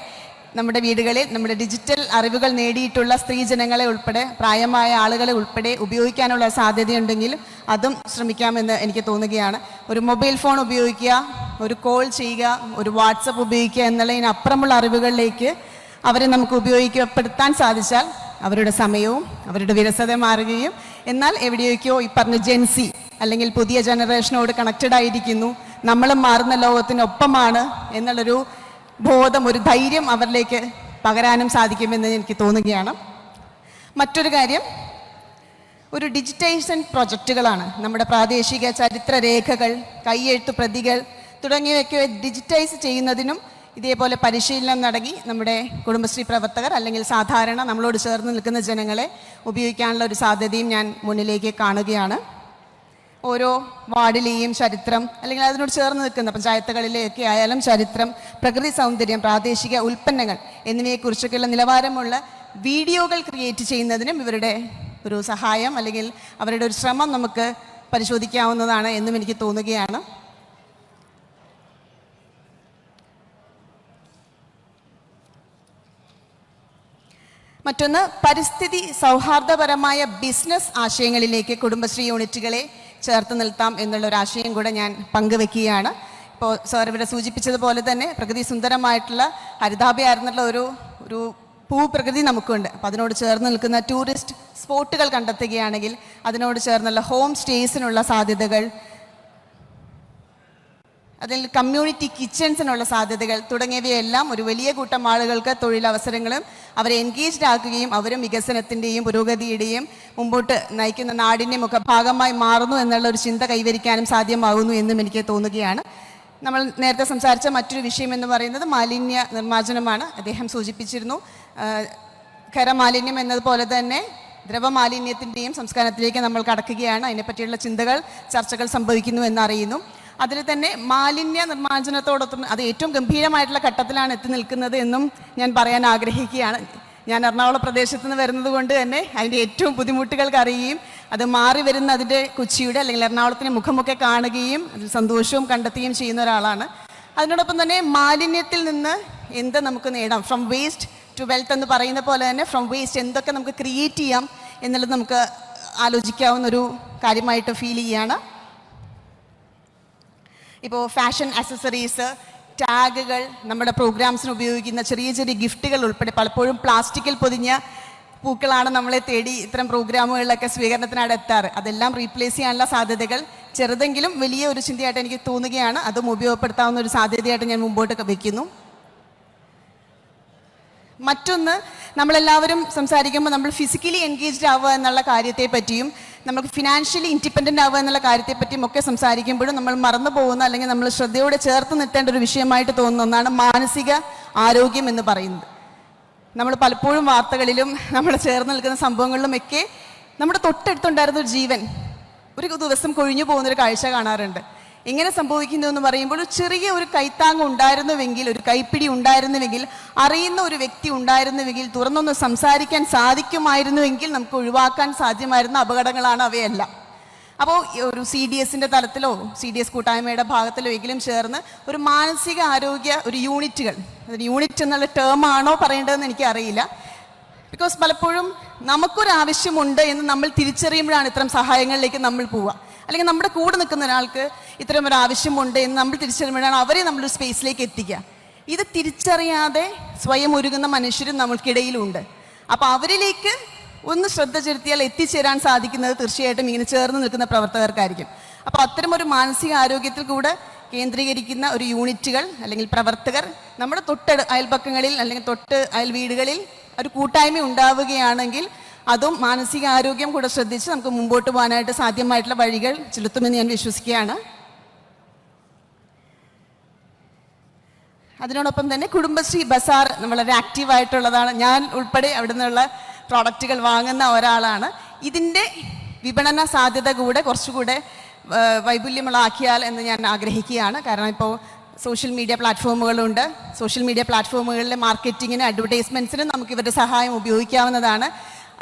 നമ്മുടെ വീടുകളിൽ നമ്മുടെ ഡിജിറ്റൽ അറിവുകൾ നേടിയിട്ടുള്ള സ്ത്രീജനങ്ങളെ ഉൾപ്പെടെ പ്രായമായ ആളുകളെ ഉൾപ്പെടെ ഉപയോഗിക്കാനുള്ള സാധ്യതയുണ്ടെങ്കിൽ അതും ശ്രമിക്കാമെന്ന് എനിക്ക് തോന്നുകയാണ്. ഒരു മൊബൈൽ ഫോൺ ഉപയോഗിക്കുക, ഒരു കോൾ ചെയ്യുക, ഒരു വാട്സപ്പ് ഉപയോഗിക്കുക എന്നുള്ളതിനപ്പുറമുള്ള അറിവുകളിലേക്ക് അവരെ നമുക്ക് ഉപയോഗിക്കപ്പെടുത്താൻ സാധിച്ചാൽ അവരുടെ സമയവും അവരുടെ വിരസത മാറുകയും, എന്നാൽ എവിടെയൊക്കെയോ ഈ പറഞ്ഞ ജെൻസി അല്ലെങ്കിൽ പുതിയ ജനറേഷനോട് കണക്റ്റഡ് ആയിരിക്കുന്നു, നമ്മളും മാറുന്ന ലോകത്തിനൊപ്പമാണ് എന്നുള്ളൊരു ബോധം, ഒരു ധൈര്യം അവരിലേക്ക് പകരാനും സാധിക്കുമെന്ന് എനിക്ക് തോന്നുകയാണ്. മറ്റൊരു കാര്യം, ഒരു ഡിജിറ്റൈസേഷൻ പ്രൊജക്റ്റുകളാണ്. നമ്മുടെ പ്രാദേശിക ചരിത്ര രേഖകൾ, കയ്യെഴുത്ത് പ്രതികൾ തുടങ്ങിയവയൊക്കെ ഡിജിറ്റൈസ് ചെയ്യുന്നതിനും ഇതേപോലെ പരിശീലനം നൽകി നമ്മുടെ കുടുംബശ്രീ പ്രവർത്തകർ അല്ലെങ്കിൽ സാധാരണ നമ്മളോട് ചേർന്ന് നിൽക്കുന്ന ജനങ്ങളെ ഉപയോഗിക്കാനുള്ള ഒരു സാധ്യതയും ഞാൻ മുന്നിലേക്ക് കാണുകയാണ്. ഓരോ വാർഡിലെയും ചരിത്രം അല്ലെങ്കിൽ അതിനോട് ചേർന്ന് നിൽക്കുന്ന പഞ്ചായത്തുകളിലെയൊക്കെ ആയാലും ചരിത്രം, പ്രകൃതി സൗന്ദര്യം, പ്രാദേശിക ഉൽപ്പന്നങ്ങൾ എന്നിവയെക്കുറിച്ചൊക്കെയുള്ള നിലവാരമുള്ള വീഡിയോകൾ ക്രിയേറ്റ് ചെയ്യുന്നതിനും ഇവരുടെ ഒരു സഹായം അല്ലെങ്കിൽ അവരുടെ ഒരു ശ്രമം നമുക്ക് പരിശോധിക്കാവുന്നതാണ് എന്നും എനിക്ക് തോന്നുകയാണ്. മറ്റൊന്ന്, പരിസ്ഥിതി സൗഹാർദ്ദപരമായ ബിസിനസ് ആശയങ്ങളിലേക്ക് കുടുംബശ്രീ യൂണിറ്റുകളെ ചേർത്ത് നിർത്താം എന്നുള്ളൊരു ആശയം കൂടെ ഞാൻ പങ്കുവെക്കുകയാണ്. ഇപ്പോൾ സാർ ഇവിടെ സൂചിപ്പിച്ചതുപോലെ തന്നെ പ്രകൃതി സുന്ദരമായിട്ടുള്ള ഹരിതാഭയായിരുന്നുള്ള ഒരു ഭൂപ്രകൃതി നമുക്കുണ്ട്. അപ്പോൾ അതിനോട് ചേർന്ന് നിൽക്കുന്ന ടൂറിസ്റ്റ് സ്പോട്ടുകൾ കണ്ടെത്തുകയാണെങ്കിൽ അതിനോട് ചേർന്നുള്ള ഹോം സ്റ്റേസിനുള്ള സാധ്യതകൾ, അതിൽ കമ്മ്യൂണിറ്റി കിച്ചൺസിനുള്ള സാധ്യതകൾ തുടങ്ങിയവയെല്ലാം ഒരു വലിയ കൂട്ടം ആളുകൾക്ക് തൊഴിലവസരങ്ങളും അവരെ എൻഗേജ്ഡ് ആക്കുകയും അവരും വികസനത്തിൻ്റെയും പുരോഗതിയുടെയും മുമ്പോട്ട് നയിക്കുന്ന നാടിൻ്റെ മുഖഭാഗമായി മാറുന്നു എന്നുള്ള ഒരു ചിന്ത കൈവരിക്കാനും സാധ്യമാകുന്നു എന്നും എനിക്ക് തോന്നുകയാണ്. നമ്മൾ നേരത്തെ സംസാരിച്ച മറ്റൊരു വിഷയം എന്ന് പറയുന്നത് മാലിന്യ നിർമ്മാർജ്ജനമാണ്. അദ്ദേഹം സൂചിപ്പിച്ചിരുന്നു, ഖരമാലിന്യം എന്നതുപോലെ തന്നെ ദ്രവമാലിന്യത്തിൻ്റെയും സംസ്കാരത്തിലേക്ക് നമ്മൾ കടക്കുകയാണ്. അതിനെപ്പറ്റിയുള്ള ചർച്ചകൾ സംഭവിക്കുന്നു എന്നറിയുന്നു. അതിൽ തന്നെ മാലിന്യ നിർമ്മാർജ്ജനത്തോടൊപ്പം അത് ഏറ്റവും ഗംഭീരമായിട്ടുള്ള ഘട്ടത്തിലാണ് എത്തി നിൽക്കുന്നത് എന്നും ഞാൻ പറയാൻ ആഗ്രഹിക്കുകയാണ്. ഞാൻ എറണാകുളം പ്രദേശത്ത് നിന്ന് വരുന്നത് കൊണ്ട് തന്നെ അതിൻ്റെ ഏറ്റവും ബുദ്ധിമുട്ടുകൾക്ക് അറിയുകയും അത് മാറി വരുന്ന അതിൻ്റെ കൊച്ചിയുടെ അല്ലെങ്കിൽ എറണാകുളത്തിൻ്റെ മുഖമൊക്കെ കാണുകയും അതിൽ സന്തോഷവും കണ്ടെത്തുകയും ചെയ്യുന്ന ഒരാളാണ്. അതിനോടൊപ്പം തന്നെ മാലിന്യത്തിൽ നിന്ന് എന്ത് നമുക്ക് നേടാം, ഫ്രം വേസ്റ്റ് ടു വെൽത്ത് എന്ന് പറയുന്ന പോലെ തന്നെ ഫ്രം വേസ്റ്റ് എന്തൊക്കെ നമുക്ക് ക്രിയേറ്റ് ചെയ്യാം എന്നുള്ളത് നമുക്ക് ആലോചിക്കാവുന്ന ഒരു കാര്യമായിട്ട് ഫീൽ ചെയ്യുകയാണ്. ഇപ്പോൾ ഫാഷൻ ആക്സസറീസ്, ടാഗുകൾ, നമ്മുടെ പ്രോഗ്രാംസിന് ഉപയോഗിക്കുന്ന ചെറിയ ചെറിയ ഗിഫ്റ്റുകൾ ഉൾപ്പെടെ പലപ്പോഴും പ്ലാസ്റ്റിക്കിൽ പൊതിഞ്ഞ പൂക്കളാണ് നമ്മളെ തേടി ഇത്തരം പ്രോഗ്രാമുകളിലൊക്കെ സ്വീകരണത്തിനായിട്ട് എത്താറ്. അതെല്ലാം റീപ്ലേസ് ചെയ്യാനുള്ള സാധ്യതകൾ ചെറുതെങ്കിലും വലിയ ഒരു ചിന്തയായിട്ട് എനിക്ക് തോന്നുകയാണ്. അതും ഉപയോഗപ്പെടുത്താവുന്ന ഒരു സാധ്യതയായിട്ട് ഞാൻ മുമ്പോട്ട് വയ്ക്കുന്നു. മറ്റൊന്ന്, നമ്മളെല്ലാവരും സംസാരിക്കുമ്പോൾ നമ്മൾ ഫിസിക്കലി എൻഗേജ്ഡ് ആവുക എന്നുള്ള കാര്യത്തെ പറ്റിയും നമുക്ക് ഫിനാൻഷ്യലി ഇൻഡിപെൻഡൻ്റ് ആവുക എന്നുള്ള കാര്യത്തെപ്പറ്റിയും ഒക്കെ സംസാരിക്കുമ്പോഴും നമ്മൾ മറന്നു പോകുന്ന അല്ലെങ്കിൽ നമ്മൾ ശ്രദ്ധയോടെ ചേർത്ത് നിർത്തേണ്ട ഒരു വിഷയമായിട്ട് തോന്നുന്ന ഒന്നാണ് മാനസിക ആരോഗ്യം എന്ന് പറയുന്നത്. നമ്മൾ പലപ്പോഴും വാർത്തകളിലും നമ്മൾ ചേർന്ന് നിൽക്കുന്ന സംഭവങ്ങളിലുമൊക്കെ നമ്മുടെ തൊട്ടടുത്തുണ്ടായിരുന്ന ഒരു ജീവൻ ഒരു ദിവസം കൊഴിഞ്ഞു പോകുന്നൊരു കാഴ്ച കാണാറുണ്ട്. എങ്ങനെ സംഭവിക്കുന്നു എന്ന് പറയുമ്പോൾ ചെറിയ ഒരു കൈത്താങ് ഉണ്ടായിരുന്നുവെങ്കിൽ, ഒരു കൈപ്പിടി ഉണ്ടായിരുന്നുവെങ്കിൽ, അറിയുന്ന ഒരു വ്യക്തി ഉണ്ടായിരുന്നുവെങ്കിൽ, തുറന്നൊന്ന് സംസാരിക്കാൻ സാധിക്കുമായിരുന്നുവെങ്കിൽ നമുക്ക് ഒഴിവാക്കാൻ സാധ്യമായിരുന്ന അപകടങ്ങളാണ് അവയെല്ലാം. അപ്പോൾ ഒരു CDSൻ്റെ തലത്തിലോ CDS കൂട്ടായ്മയുടെ ഭാഗത്തിലോ എങ്കിലും ചേർന്ന് ഒരു മാനസിക ആരോഗ്യ ഒരു യൂണിറ്റുകൾ, അതിന് യൂണിറ്റ് എന്നുള്ള ടേമാണോ പറയേണ്ടതെന്ന് എനിക്കറിയില്ല. ബിക്കോസ് പലപ്പോഴും നമുക്കൊരാവശ്യമുണ്ട് എന്ന് നമ്മൾ തിരിച്ചറിയുമ്പോഴാണ് ഇത്തരം സഹായങ്ങളിലേക്ക് നമ്മൾ പോവുക. അല്ലെങ്കിൽ നമ്മുടെ കൂടെ നിൽക്കുന്ന ഒരാൾക്ക് ഇത്തരം ഒരു ആവശ്യമുണ്ട് എന്ന് നമ്മൾ തിരിച്ചറിയുമ്പോഴാണ് അവരെ നമ്മളൊരു സ്പേസിലേക്ക് എത്തിക്കുക. ഇത് തിരിച്ചറിയാതെ സ്വയം ഒരുങ്ങുന്ന മനുഷ്യരും നമ്മൾക്കിടയിലുണ്ട്. അപ്പോൾ അവരിലേക്ക് ഒന്ന് ശ്രദ്ധ ചെലുത്തിയാൽ എത്തിച്ചേരാൻ സാധിക്കുന്നത് തീർച്ചയായിട്ടും ഇങ്ങനെ ചേർന്ന് നിൽക്കുന്ന പ്രവർത്തകർക്കായിരിക്കും. അപ്പോൾ അത്തരം ഒരു മാനസിക ആരോഗ്യത്തിൽ കൂടെ കേന്ദ്രീകരിക്കുന്ന ഒരു യൂണിറ്റുകൾ അല്ലെങ്കിൽ പ്രവർത്തകർ നമ്മുടെ അയൽപക്കങ്ങളിൽ അല്ലെങ്കിൽ അയൽ വീടുകളിൽ ഒരു കൂട്ടായ്മ ഉണ്ടാവുകയാണെങ്കിൽ അതും മാനസിക ആരോഗ്യം കൂടെ ശ്രദ്ധിച്ച് നമുക്ക് മുമ്പോട്ട് പോകാനായിട്ട് സാധ്യമായിട്ടുള്ള വഴികൾ ചെലുത്തുമെന്ന് ഞാൻ വിശ്വസിക്കുകയാണ്. അതിനോടൊപ്പം തന്നെ കുടുംബശ്രീ ബസാർ വളരെ ആക്റ്റീവായിട്ടുള്ളതാണ്. ഞാൻ ഉൾപ്പെടെ അവിടെ നിന്നുള്ള പ്രോഡക്റ്റുകൾ വാങ്ങുന്ന ഒരാളാണ്. ഇതിൻ്റെ വിപണന സാധ്യത കൂടെ കുറച്ചുകൂടെ വൈപുല്യമുള്ളാക്കിയാൽ എന്ന് ഞാൻ ആഗ്രഹിക്കുകയാണ്. കാരണം ഇപ്പോൾ സോഷ്യൽ മീഡിയ പ്ലാറ്റ്ഫോമുകളുണ്ട്. സോഷ്യൽ മീഡിയ പ്ലാറ്റ്ഫോമുകളിലെ മാർക്കറ്റിങ്ങിന്, അഡ്വർടൈസ്മെൻറ്റ്സിനും നമുക്ക് ഇവരുടെ സഹായം ഉപയോഗിക്കാവുന്നതാണ്.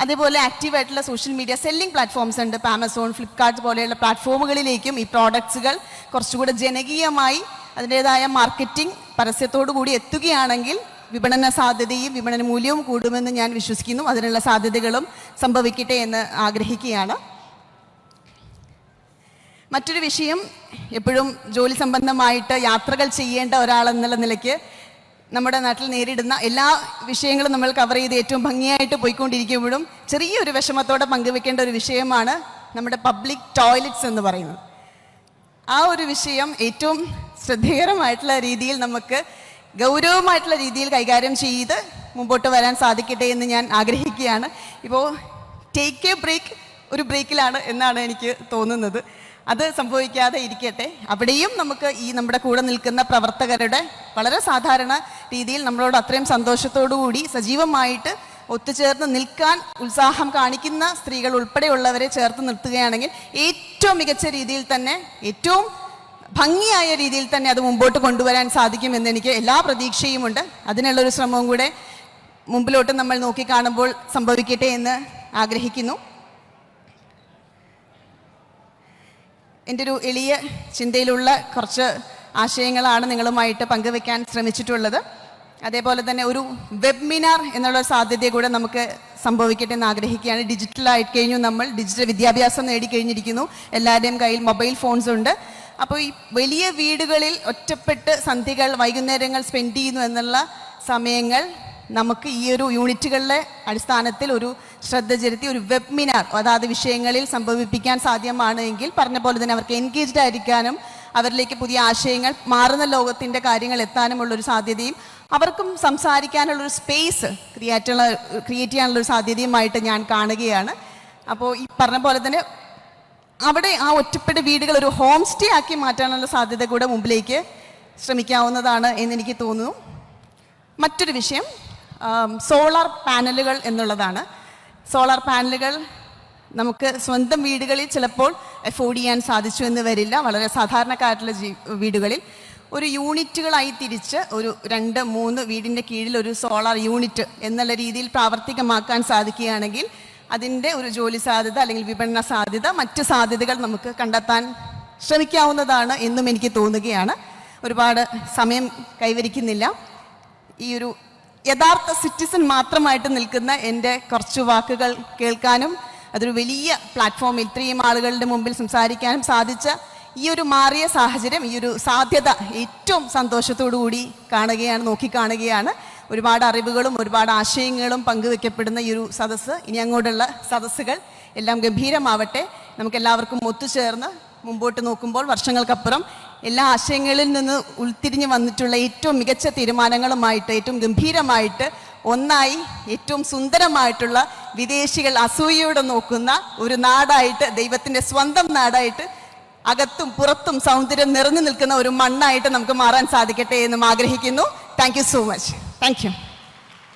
അതേപോലെ ആക്റ്റീവായിട്ടുള്ള സോഷ്യൽ മീഡിയ സെല്ലിംഗ് പ്ലാറ്റ്ഫോംസ് ഉണ്ട്. ഇപ്പോൾ ആമസോൺ, ഫ്ലിപ്കാർട്ട് പോലെയുള്ള പ്ലാറ്റ്ഫോമുകളിലേക്കും ഈ പ്രോഡക്ട്സുകൾ കുറച്ചുകൂടെ ജനകീയമായി അതിൻ്റേതായ മാർക്കറ്റിംഗ് പരസ്യത്തോടു കൂടി എത്തുകയാണെങ്കിൽ വിപണന സാധ്യതയും വിപണന മൂല്യവും കൂടുമെന്ന് ഞാൻ വിശ്വസിക്കുന്നു. അതിനുള്ള സാധ്യതകളും സംഭവിക്കട്ടെ എന്ന് ആഗ്രഹിക്കുകയാണ്. മറ്റൊരു വിഷയം, എപ്പോഴും ജോലി സംബന്ധമായിട്ട് യാത്രകൾ ചെയ്യേണ്ട ഒരാളെന്നുള്ള നിലയ്ക്ക് നമ്മുടെ നാട്ടിൽ നേരിടുന്ന എല്ലാ വിഷയങ്ങളും നമ്മൾ കവർ ചെയ്ത് ഏറ്റവും ഭംഗിയായിട്ട് പോയിക്കൊണ്ടിരിക്കുമ്പോഴും ചെറിയൊരു വിഷമത്തോടെ പങ്കുവെക്കേണ്ട ഒരു വിഷയമാണ് നമ്മുടെ പബ്ലിക് ടോയ്ലറ്റ്സ് എന്ന് പറയുന്നത്. ആ ഒരു വിഷയം ഏറ്റവും ശ്രദ്ധേയകരമായിട്ടുള്ള രീതിയിൽ നമുക്ക് ഗൗരവമായിട്ടുള്ള രീതിയിൽ കൈകാര്യം ചെയ്ത് മുമ്പോട്ട് വരാൻ സാധിക്കട്ടെ എന്ന് ഞാൻ ആഗ്രഹിക്കുകയാണ്. ഇപ്പോൾ ടേക്ക് എ ബ്രേക്ക് ഒരു ബ്രേക്കിലാണ് എന്നാണ് എനിക്ക് തോന്നുന്നത്. അത് സംഭവിക്കാതെ ഇരിക്കട്ടെ. അവിടെയും നമുക്ക് ഈ നമ്മുടെ കൂടെ നിൽക്കുന്ന പ്രവർത്തകരുടെ വളരെ സാധാരണ രീതിയിൽ നമ്മളോട് അത്രയും സന്തോഷത്തോടു കൂടി സജീവമായിട്ട് ഒത്തുചേർന്ന് നിൽക്കാൻ ഉത്സാഹം കാണിക്കുന്ന സ്ത്രീകൾ ഉൾപ്പെടെയുള്ളവരെ ചേർത്ത് നിർത്തുകയാണെങ്കിൽ ഏറ്റവും മികച്ച രീതിയിൽ തന്നെ, ഏറ്റവും ഭംഗിയായ രീതിയിൽ തന്നെ അത് മുമ്പോട്ട് കൊണ്ടുവരാൻ സാധിക്കുമെന്ന് എനിക്ക് എല്ലാ പ്രതീക്ഷയുമുണ്ട്. അതിനുള്ളൊരു ശ്രമവും കൂടെ മുമ്പിലോട്ട് നമ്മൾ നോക്കിക്കാണുമ്പോൾ സംഭവിക്കട്ടെ എന്ന് ആഗ്രഹിക്കുന്നു. എൻ്റെ ഒരു എളിയ ചിന്തയിലുള്ള കുറച്ച് ആശയങ്ങളാണ് നിങ്ങളുമായിട്ട് പങ്കുവെക്കാൻ ശ്രമിച്ചിട്ടുള്ളത്. അതേപോലെ തന്നെ ഒരു വെബിനാർ എന്നുള്ള സാധ്യത കൂടെ നമുക്ക് സംഭവിക്കട്ടെ എന്ന് ആഗ്രഹിക്കുകയാണ്. ഡിജിറ്റലായിട്ട് കഴിഞ്ഞു, നമ്മൾ ഡിജിറ്റൽ വിദ്യാഭ്യാസം നേടിക്കഴിഞ്ഞിരിക്കുന്നു. എല്ലാവരുടെയും കയ്യിൽ മൊബൈൽ ഫോൺസ് ഉണ്ട്. അപ്പോൾ ഈ വലിയ വീടുകളിൽ ഒറ്റപ്പെട്ട് സന്ധ്യകൾ, വൈകുന്നേരങ്ങൾ സ്പെൻഡ് ചെയ്യുന്നു എന്നുള്ള സമയങ്ങൾ നമുക്ക് ഈ ഒരു യൂണിറ്റുകളുടെ അടിസ്ഥാനത്തിൽ ഒരു ശ്രദ്ധ ചെലുത്തി ഒരു വെബിനാർ അതാത് വിഷയങ്ങളിൽ സംഭവിപ്പിക്കാൻ സാധ്യമാണ് എങ്കിൽ പറഞ്ഞ പോലെ തന്നെ അവർക്ക് എൻഗേജ്ഡ് ആയിരിക്കാനും അവരിലേക്ക് പുതിയ ആശയങ്ങൾ, മാറുന്ന ലോകത്തിൻ്റെ കാര്യങ്ങൾ എത്താനുമുള്ളൊരു സാധ്യതയും അവർക്കും സംസാരിക്കാനുള്ളൊരു സ്പേസ് ക്രിയേറ്റ് ചെയ്യാനുള്ളൊരു സാധ്യതയുമായിട്ട് ഞാൻ കാണുകയാണ്. അപ്പോൾ ഈ പറഞ്ഞ പോലെ തന്നെ അവിടെ ആ ഒറ്റപ്പെട്ട വീടുകൾ ഒരു ഹോം സ്റ്റേ ആക്കി മാറ്റാനുള്ള സാധ്യത കൂടെ മുമ്പിലേക്ക് ശ്രമിക്കാവുന്നതാണ് എന്നെനിക്ക് തോന്നുന്നു. മറ്റൊരു വിഷയം സോളാർ പാനലുകൾ എന്നുള്ളതാണ്. സോളാർ പാനലുകൾ നമുക്ക് സ്വന്തം വീടുകളിൽ ചിലപ്പോൾ അഫോർഡ് ചെയ്യാൻ സാധിച്ചു എന്ന് വരില്ല. വളരെ സാധാരണക്കാരായിട്ടുള്ള വീടുകളിൽ ഒരു യൂണിറ്റുകളായി തിരിച്ച് ഒരു 2-3 വീടിൻ്റെ കീഴിൽ ഒരു സോളാർ യൂണിറ്റ് എന്നുള്ള രീതിയിൽ പ്രാവർത്തികമാക്കാൻ സാധിക്കുകയാണെങ്കിൽ അതിൻ്റെ ഒരു ജോലി സാധ്യത അല്ലെങ്കിൽ വിപണന സാധ്യത, മറ്റ് സാധ്യതകൾ നമുക്ക് കണ്ടെത്താൻ ശ്രമിക്കാവുന്നതാണ് എന്നും എനിക്ക് തോന്നുകയാണ്. ഒരുപാട് സമയം കൈവരിക്കുന്നില്ല. ഈ ഒരു യഥാർത്ഥ സിറ്റിസൺ മാത്രമായിട്ട് നിൽക്കുന്ന എൻ്റെ കുറച്ച് വാക്കുകൾ കേൾക്കാനും അതൊരു വലിയ പ്ലാറ്റ്ഫോമിൽ ഇത്രയും ആളുകളുടെ മുമ്പിൽ സംസാരിക്കാനും സാധിച്ച ഈ ഒരു മാറിയ സാഹചര്യം, ഈ ഒരു സാധ്യത ഏറ്റവും സന്തോഷത്തോടു കൂടി നോക്കിക്കാണുകയാണ്. ഒരുപാട് അറിവുകളും ഒരുപാട് ആശയങ്ങളും പങ്കുവെക്കപ്പെടുന്ന ഈ ഒരു സദസ്സ്, ഇനി അങ്ങോട്ടുള്ള സദസ്സുകൾ എല്ലാം ഗംഭീരമാവട്ടെ. നമുക്കെല്ലാവർക്കും ഒത്തുചേർന്ന് മുമ്പോട്ട് നോക്കുമ്പോൾ വർഷങ്ങൾക്കപ്പുറം എല്ലാ ആശയങ്ങളിൽ നിന്ന് ഉൾത്തിരിഞ്ഞ് വന്നിട്ടുള്ള ഏറ്റവും മികച്ച തീരുമാനങ്ങളുമായിട്ട്, ഏറ്റവും ഗംഭീരമായിട്ട് ഒന്നായി, ഏറ്റവും സുന്ദരമായിട്ടുള്ള വിദേശികൾ അസൂയയോടെ നോക്കുന്ന ഒരു നാടായിട്ട്, ദൈവത്തിൻ്റെ സ്വന്തം നാടായിട്ട്, അകത്തും പുറത്തും സൗന്ദര്യം നിറഞ്ഞു നിൽക്കുന്ന ഒരു മണ്ണായിട്ട് നമുക്ക് മാറാൻ സാധിക്കട്ടെ എന്നും ആഗ്രഹിക്കുന്നു. Thank you so much. Thank you.